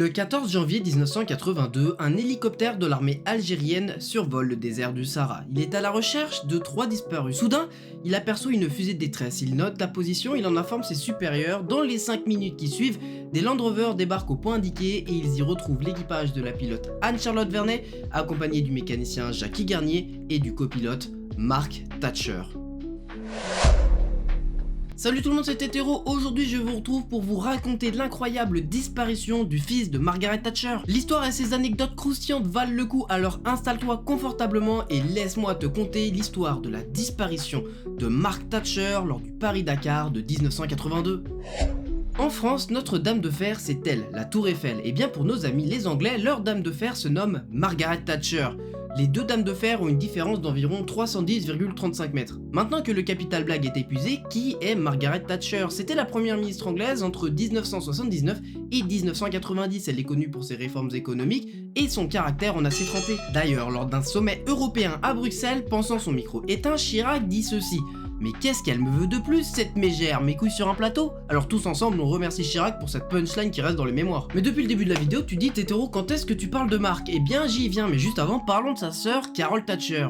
Le 14 janvier 1982, un hélicoptère de l'armée algérienne survole le désert du Sahara. Il est à la recherche de 3 disparus. Soudain, il aperçoit une fusée de détresse. Il note la position, il en informe ses supérieurs. Dans les 5 minutes qui suivent, des Land Rover débarquent au point indiqué et ils y retrouvent l'équipage de la pilote Anne-Charlotte Vernet, accompagnée du mécanicien Jackie Garnier et du copilote Mark Thatcher. Salut tout le monde, c'est Hétéro. Aujourd'hui je vous retrouve pour vous raconter l'incroyable disparition du fils de Margaret Thatcher. L'histoire et ses anecdotes croustillantes valent le coup, alors installe-toi confortablement et laisse-moi te conter l'histoire de la disparition de Mark Thatcher lors du Paris-Dakar de 1982. En France, notre dame de fer c'est elle, la Tour Eiffel, et bien pour nos amis les Anglais, leur dame de fer se nomme Margaret Thatcher. Les deux dames de fer ont une différence d'environ 310,35 mètres. Maintenant que le capital blague est épuisé, qui est Margaret Thatcher? C'était la première ministre anglaise entre 1979 et 1990. Elle est connue pour ses réformes économiques et son caractère en assez trempé. D'ailleurs, lors d'un sommet européen à Bruxelles, pensant son micro éteint, Chirac dit ceci: mais qu'est-ce qu'elle me veut de plus, cette mégère? Mes couilles sur un plateau? Alors tous ensemble, on remercie Chirac pour cette punchline qui reste dans les mémoires. Mais depuis le début de la vidéo, tu dis Tétéro, quand est-ce que tu parles de Mark? Eh bien j'y viens, mais juste avant, parlons de sa sœur Carol Thatcher.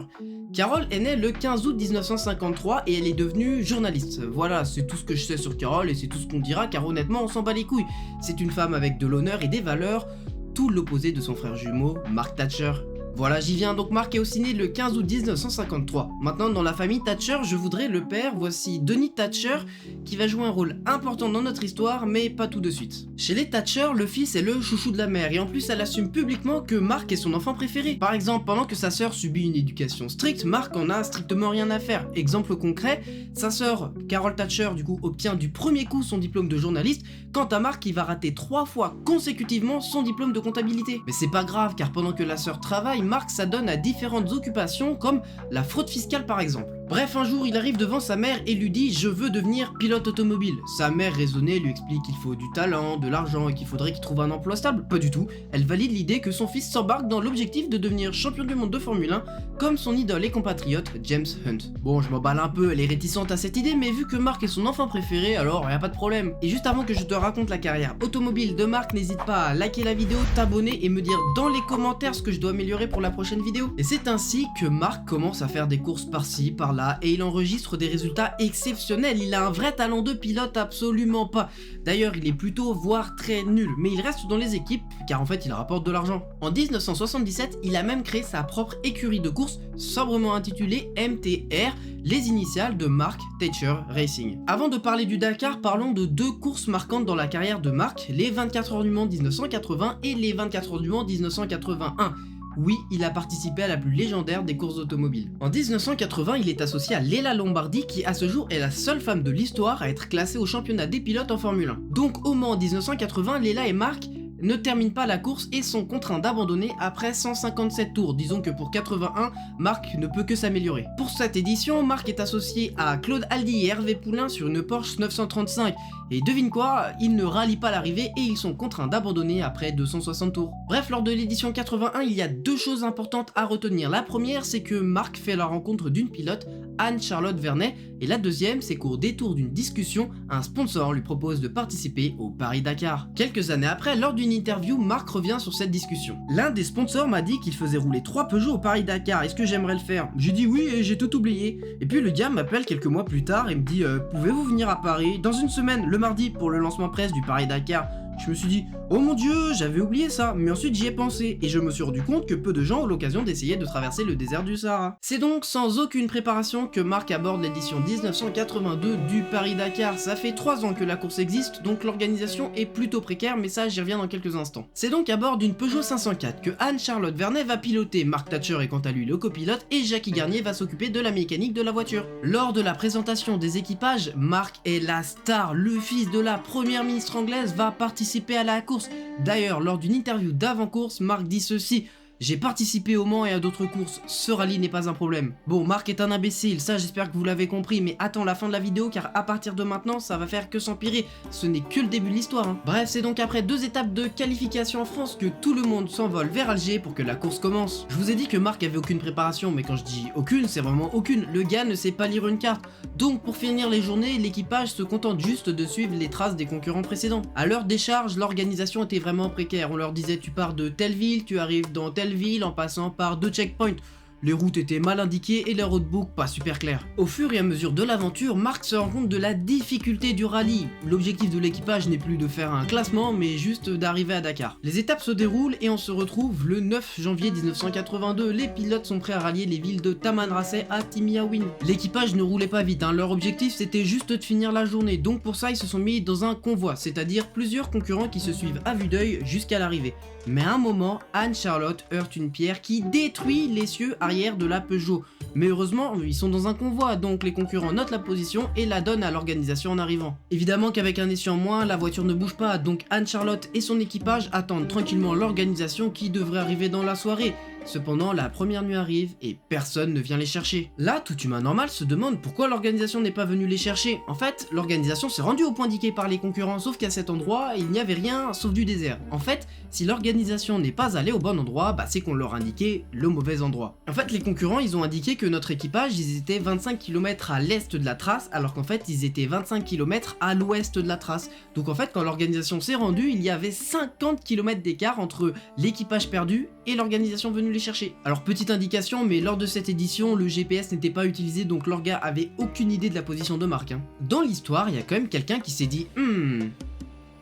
Carol est née le 15 août 1953 et elle est devenue journaliste. Voilà, c'est tout ce que je sais sur Carol et c'est tout ce qu'on dira car honnêtement on s'en bat les couilles. C'est une femme avec de l'honneur et des valeurs, tout l'opposé de son frère jumeau, Mark Thatcher. Voilà, j'y viens, donc Mark est aussi né le 15 août 1953. Maintenant, dans la famille Thatcher, je voudrais le père, voici Denis Thatcher, qui va jouer un rôle important dans notre histoire, mais pas tout de suite. Chez les Thatcher, le fils est le chouchou de la mère, et en plus elle assume publiquement que Mark est son enfant préféré. Par exemple, pendant que sa sœur subit une éducation stricte, Mark en a strictement rien à faire. Exemple concret, sa sœur, Carol Thatcher, du coup, obtient du premier coup son diplôme de journaliste, quant à Mark, il va rater 3 fois consécutivement son diplôme de comptabilité. Mais c'est pas grave, car pendant que la sœur travaille, Mark s'adonne à différentes occupations comme la fraude fiscale par exemple. Bref, un jour il arrive devant sa mère et lui dit: je veux devenir pilote automobile. Sa mère raisonnée lui explique qu'il faut du talent, de l'argent et qu'il faudrait qu'il trouve un emploi stable. Pas du tout, elle valide l'idée que son fils s'embarque dans l'objectif de devenir champion du monde de Formule 1 comme son idole et compatriote James Hunt. Bon, je m'emballe un peu, elle est réticente à cette idée, mais vu que Mark est son enfant préféré, alors y a pas de problème. Et juste avant que je te raconte la carrière automobile de Mark, n'hésite pas à liker la vidéo, t'abonner et me dire dans les commentaires ce que je dois améliorer pour la prochaine vidéo. Et c'est ainsi que Mark commence à faire des courses par-ci, par-là, et il enregistre des résultats exceptionnels. Il a un vrai talent de pilote, absolument pas. D'ailleurs, il est plutôt, voire très nul, mais il reste dans les équipes, car en fait il rapporte de l'argent. En 1977, il a même créé sa propre écurie de course, sobrement intitulée MTR, les initiales de Mark Thatcher Racing. Avant de parler du Dakar, parlons de 2 courses marquantes dans la carrière de Mark, les 24 heures du Mans 1980 et les 24 heures du Mans 1981. Oui, il a participé à la plus légendaire des courses automobiles. En 1980, il est associé à Leila Lombardi qui à ce jour est la seule femme de l'histoire à être classée au championnat des pilotes en Formule 1. Donc au Mans 1980, Leila et Mark ne terminent pas la course et sont contraints d'abandonner après 157 tours. Disons que pour 81, Mark ne peut que s'améliorer. Pour cette édition, Mark est associé à Claude Aldi et Hervé Poulain sur une Porsche 935. Et devine quoi, ils ne rallient pas l'arrivée et ils sont contraints d'abandonner après 260 tours. Bref, lors de l'édition 81, il y a 2 choses importantes à retenir. La première, c'est que Mark fait la rencontre d'une pilote, Anne-Charlotte Vernet, et la deuxième, c'est qu'au détour d'une discussion, un sponsor lui propose de participer au Paris-Dakar. Quelques années après, lors d'une interview, Mark revient sur cette discussion. L'un des sponsors m'a dit qu'il faisait rouler 3 Peugeot au Paris-Dakar, est-ce que j'aimerais le faire? J'ai dit oui et j'ai tout oublié. Et puis le gars m'appelle quelques mois plus tard et me dit pouvez-vous venir à Paris dans une semaine, le mardi, pour le lancement presse du Paris-Dakar? Je me suis dit oh mon dieu, j'avais oublié ça, mais ensuite j'y ai pensé et je me suis rendu compte que peu de gens ont l'occasion d'essayer de traverser le désert du Sahara. C'est donc sans aucune préparation que Mark aborde l'édition 1982 du Paris-Dakar. Ça fait 3 ans que la course existe, donc l'organisation est plutôt précaire, mais ça j'y reviens dans quelques instants. C'est donc à bord d'une Peugeot 504 que Anne-Charlotte Vernet va piloter, Mark Thatcher est quant à lui le copilote et Jackie Garnier va s'occuper de la mécanique de la voiture. Lors de la présentation des équipages, Mark est la star, le fils de la première ministre anglaise va participer à la course. D'ailleurs, lors d'une interview d'avant-course, Mark dit ceci: J'ai participé au Mans et à d'autres courses, ce rallye n'est pas un problème. Bon, Marc est un imbécile, ça j'espère que vous l'avez compris, mais attends la fin de la vidéo car à partir de maintenant ça va faire que s'empirer, ce n'est que le début de l'histoire. Bref, c'est donc après 2 étapes de qualification en France que tout le monde s'envole vers Alger pour que la course commence. Je vous ai dit que Marc avait aucune préparation, mais quand je dis aucune, c'est vraiment aucune, le gars ne sait pas lire une carte. Donc pour finir les journées, l'équipage se contente juste de suivre les traces des concurrents précédents. À l'heure des charges, l'organisation était vraiment précaire, on leur disait tu pars de telle ville, tu arrives dans telle ville en passant par 2 checkpoints. Les routes étaient mal indiquées et les roadbooks pas super clairs. Au fur et à mesure de l'aventure, Marc se rend compte de la difficulté du rallye. L'objectif de l'équipage n'est plus de faire un classement, mais juste d'arriver à Dakar. Les étapes se déroulent et on se retrouve le 9 janvier 1982. Les pilotes sont prêts à rallier les villes de Tamanrasset à Timiaouine. L'équipage ne roulait pas vite, leur objectif c'était juste de finir la journée, donc pour ça ils se sont mis dans un convoi, c'est-à-dire plusieurs concurrents qui se suivent à vue d'œil jusqu'à l'arrivée. Mais à un moment, Anne-Charlotte heurte une pierre qui détruit l'essieu arrière de la Peugeot. Mais heureusement, ils sont dans un convoi, donc les concurrents notent la position et la donnent à l'organisation en arrivant. Évidemment qu'avec un essieu en moins, la voiture ne bouge pas, donc Anne-Charlotte et son équipage attendent tranquillement l'organisation qui devrait arriver dans la soirée. Cependant, la première nuit arrive et personne ne vient les chercher. Là, tout humain normal se demande pourquoi l'organisation n'est pas venue les chercher. En fait, l'organisation s'est rendue au point indiqué par les concurrents, sauf qu'à cet endroit, il n'y avait rien sauf du désert. En fait, si l'organisation n'est pas allée au bon endroit, c'est qu'on leur indiquait le mauvais endroit. En fait, les concurrents, ils ont indiqué que notre équipage, ils étaient 25 km à l'est de la trace, alors qu'en fait, ils étaient 25 km à l'ouest de la trace. Donc en fait, quand l'organisation s'est rendue, il y avait 50 km d'écart entre l'équipage perdu et l'organisation venue les chercher. Alors petite indication, mais lors de cette édition, le GPS n'était pas utilisé, donc l'orga avait aucune idée de la position de Marc. Dans l'histoire, il y a quand même quelqu'un qui s'est dit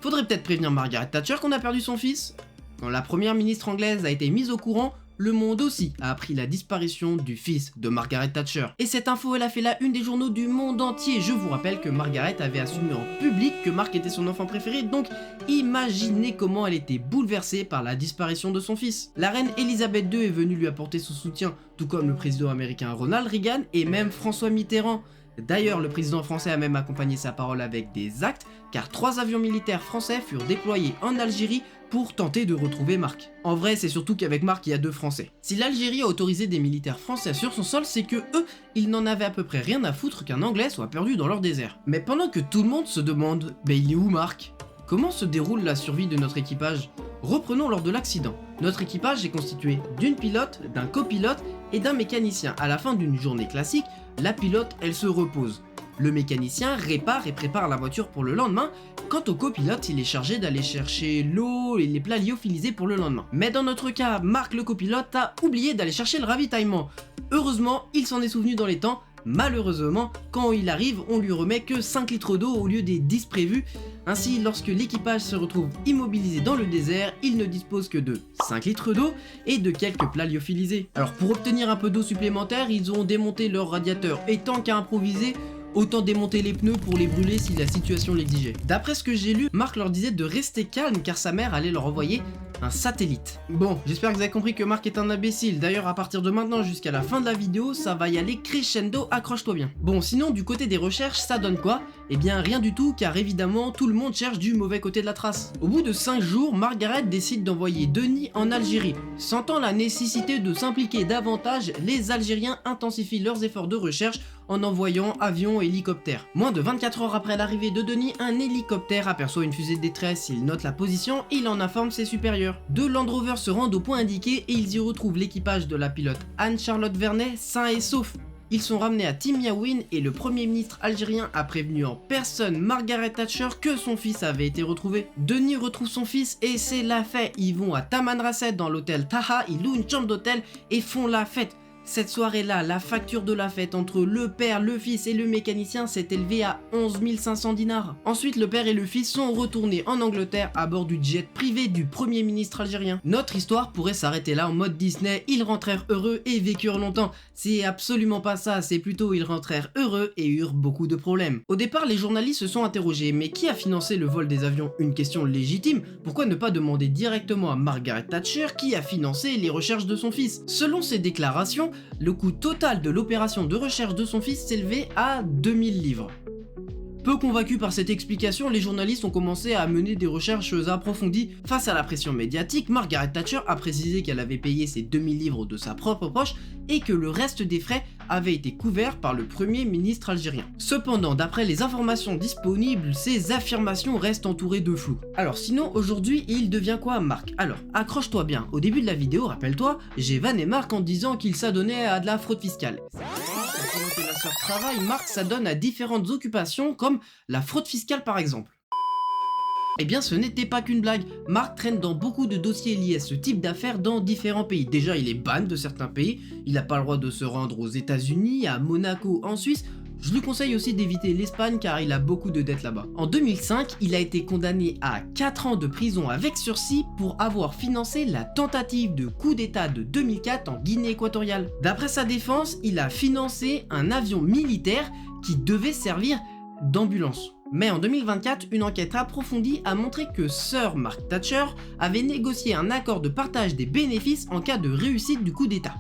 faudrait peut-être prévenir Margaret Thatcher qu'on a perdu son fils. Quand la première ministre anglaise a été mise au courant, le monde aussi a appris la disparition du fils de Margaret Thatcher. Et cette info, elle a fait la une des journaux du monde entier. Je vous rappelle que Margaret avait assumé en public que Marc était son enfant préféré, donc imaginez comment elle était bouleversée par la disparition de son fils. La reine Elisabeth II est venue lui apporter son soutien, tout comme le président américain Ronald Reagan et même François Mitterrand. D'ailleurs, le président français a même accompagné sa parole avec des actes, car 3 avions militaires français furent déployés en Algérie pour tenter de retrouver Marc. En vrai, c'est surtout qu'avec Marc, il y a 2 Français. Si l'Algérie a autorisé des militaires français sur son sol, c'est que eux, ils n'en avaient à peu près rien à foutre qu'un Anglais soit perdu dans leur désert. Mais pendant que tout le monde se demande « il est où Marc ?» Comment se déroule la survie de notre équipage? Reprenons lors de l'accident. Notre équipage est constitué d'une pilote, d'un copilote et d'un mécanicien. À la fin d'une journée classique, la pilote, elle se repose. Le mécanicien répare et prépare la voiture pour le lendemain. Quant au copilote, il est chargé d'aller chercher l'eau et les plats lyophilisés pour le lendemain. Mais dans notre cas, Marc le copilote a oublié d'aller chercher le ravitaillement. Heureusement, il s'en est souvenu dans les temps. Malheureusement, quand il arrive, on lui remet que 5 litres d'eau au lieu des 10 prévus. Ainsi, lorsque l'équipage se retrouve immobilisé dans le désert, il ne dispose que de 5 litres d'eau et de quelques plats lyophilisés. Alors pour obtenir un peu d'eau supplémentaire, ils ont démonté leur radiateur et tant qu'à improviser, autant démonter les pneus pour les brûler si la situation l'exigeait. D'après ce que j'ai lu, Marc leur disait de rester calme car sa mère allait leur envoyer un satellite. Bon, j'espère que vous avez compris que Marc est un imbécile. D'ailleurs, à partir de maintenant jusqu'à la fin de la vidéo, ça va y aller crescendo, accroche-toi bien. Bon, sinon, du côté des recherches, ça donne quoi? Eh bien, rien du tout, car évidemment, tout le monde cherche du mauvais côté de la trace. Au bout de 5 jours, Margaret décide d'envoyer Denis en Algérie. Sentant la nécessité de s'impliquer davantage, les Algériens intensifient leurs efforts de recherche en envoyant avions et hélicoptères. Moins de 24 heures après l'arrivée de Denis, un hélicoptère aperçoit une fusée de détresse, il note la position et il en informe ses supérieurs. 2 Land Rover se rendent au point indiqué et ils y retrouvent l'équipage de la pilote Anne-Charlotte Vernet sain et sauf. Ils sont ramenés à Timiaouine et le premier ministre algérien a prévenu en personne Margaret Thatcher que son fils avait été retrouvé. Denis retrouve son fils et c'est la fête. Ils vont à Tamanrasset dans l'hôtel Taha, ils louent une chambre d'hôtel et font la fête. Cette soirée-là, la facture de la fête entre le père, le fils et le mécanicien s'est élevée à 11 500 dinars. Ensuite, le père et le fils sont retournés en Angleterre à bord du jet privé du premier ministre algérien. Notre histoire pourrait s'arrêter là en mode Disney, ils rentrèrent heureux et vécurent longtemps. C'est absolument pas ça, c'est plutôt ils rentrèrent heureux et eurent beaucoup de problèmes. Au départ, les journalistes se sont interrogés, mais qui a financé le vol des avions? Une question légitime, pourquoi ne pas demander directement à Margaret Thatcher qui a financé les recherches de son fils? Selon ses déclarations, le coût total de l'opération de recherche de son fils s'élevait à 2000 livres. Peu convaincus par cette explication, les journalistes ont commencé à mener des recherches approfondies. Face à la pression médiatique, Margaret Thatcher a précisé qu'elle avait payé ses 2000 livres de sa propre poche et que le reste des frais avait été couvert par le premier ministre algérien. Cependant, d'après les informations disponibles, ces affirmations restent entourées de flou. Alors sinon, aujourd'hui, il devient quoi Mark? Alors, accroche-toi bien, au début de la vidéo, rappelle-toi, j'ai vanné Mark en disant qu'il s'adonnait à de la fraude fiscale. Pendant que la sœur travaille, Mark s'adonne à différentes occupations comme la fraude fiscale par exemple. Eh bien ce n'était pas qu'une blague, Mark traîne dans beaucoup de dossiers liés à ce type d'affaires dans différents pays. Déjà il est ban de certains pays, il n'a pas le droit de se rendre aux États-Unis, à Monaco, en Suisse. Je lui conseille aussi d'éviter l'Espagne car il a beaucoup de dettes là-bas. En 2005, il a été condamné à 4 ans de prison avec sursis pour avoir financé la tentative de coup d'état de 2004 en Guinée équatoriale. D'après sa défense, il a financé un avion militaire qui devait servir d'ambulance. Mais en 2024, une enquête approfondie a montré que Sir Mark Thatcher avait négocié un accord de partage des bénéfices en cas de réussite du coup d'état.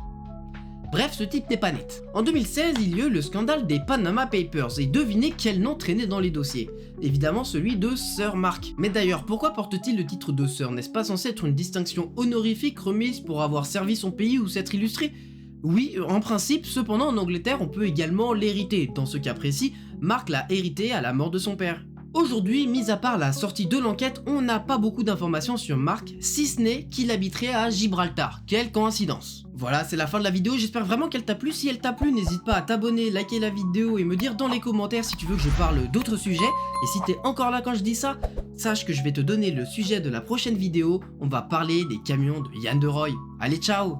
Bref, ce type n'est pas net. En 2016, il y eut le scandale des Panama Papers et devinez quel nom traînait dans les dossiers. Évidemment celui de Sir Mark. Mais d'ailleurs, pourquoi porte-t-il le titre de Sir? N'est-ce pas censé être une distinction honorifique remise pour avoir servi son pays ou s'être illustré? Oui, en principe, cependant en Angleterre on peut également l'hériter. Dans ce cas précis, Mark l'a hérité à la mort de son père. Aujourd'hui, mis à part la sortie de l'enquête, on n'a pas beaucoup d'informations sur Mark, si ce n'est qu'il habiterait à Gibraltar. Quelle coïncidence! Voilà, c'est la fin de la vidéo, j'espère vraiment qu'elle t'a plu. Si elle t'a plu, n'hésite pas à t'abonner, liker la vidéo et me dire dans les commentaires si tu veux que je parle d'autres sujets. Et si t'es encore là quand je dis ça, sache que je vais te donner le sujet de la prochaine vidéo. On va parler des camions de Yann de Roy. Allez, ciao!